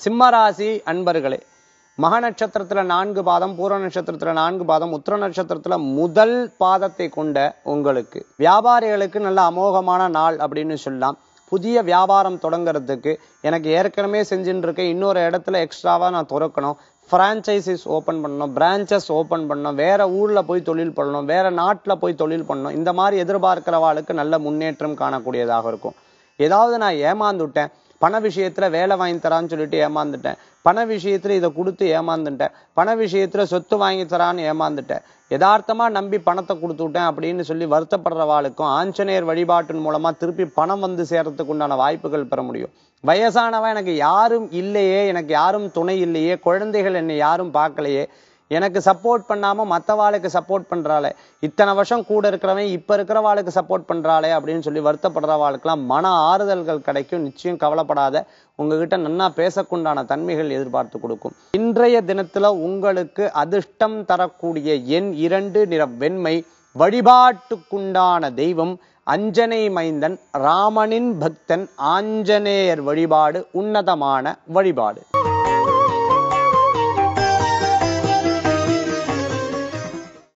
சிம்மராசி அன்பர்களே, மக நட்சத்திரத்துல 4 பாதம், பூர நட்சத்திரத்துல 4 பாதம், உத்திர நட்சத்திரத்துல முதல் பாதத்தை கொண்ட உங்களுக்கு வியாபாரிகளுக்கு நல்ல அமோகமான நாள் அப்படின்னு சொல்லலாம். புதிய வியாபாரம் தொடங்குறதுக்கு எனக்கு ஏற்கனவே செஞ்சுட்டு இருக்கேன், இன்னொரு இடத்துல எக்ஸ்ட்ராவா நான் திறக்கணும், பிரான்ச்சைசிஸ் ஓபன் பண்ணணும், பிரான்ச்சஸ் ஓபன் பண்ணணும், வேற ஊர்ல போய் தொழில் பண்ணணும், வேற நாட்டுல போய் தொழில் பண்ணணும், இந்த மாதிரி எதிர்பார்க்கிறவாளுக்கு நல்ல முன்னேற்றம் காணக்கூடியதாக இருக்கும். ஏதாவது நான் ஏமாந்துட்டேன், பண விஷயத்துல வேலை வாங்கி தரான்னு சொல்லிட்டு ஏமாந்துட்டேன், பண விஷயத்துல இதை கொடுத்து ஏமாந்துட்டேன், பண விஷயத்துல சொத்து வாங்கி தரான்னு ஏமாந்துட்டேன், யதார்த்தமா நம்பி பணத்தை கொடுத்து விட்டேன் அப்படின்னு சொல்லி வருத்தப்படுறவாளுக்கும் ஆஞ்சநேயர் வழிபாட்டின் மூலமா திருப்பி பணம் வந்து சேர்றதுக்கு உண்டான வாய்ப்புகள் பெற முடியும். வயசானவன் எனக்கு யாரும் இல்லையே, எனக்கு யாரும் துணை இல்லையே, குழந்தைகள் என்னை யாரும் பார்க்கலையே, எனக்கு சப்போர்ட் பண்ணாம மற்றவாளுக்கு சப்போர்ட் பண்றாளே, இத்தனை வருஷம் கூட இருக்கிறவன் இப்ப இருக்கிறவாளுக்கு சப்போர்ட் பண்றாளே அப்படின்னு சொல்லி வருத்தப்படுறவாளுக்கெல்லாம் மன ஆறுதல்கள் கிடைக்கும். நிச்சயம் கவலைப்படாத, உங்ககிட்ட நன்னா பேசக்குண்டான தன்மைகள் எதிர்பார்த்து கொடுக்கும். இன்றைய தினத்துல உங்களுக்கு அதிர்ஷ்டம் தரக்கூடிய எண் 2, நிறம் வெண்மை. வழிபாட்டுக்குண்டான தெய்வம் அஞ்சனை மைந்தன், ராமனின் பக்தன், ஆஞ்சநேயர் வழிபாடு உன்னதமான வழிபாடு.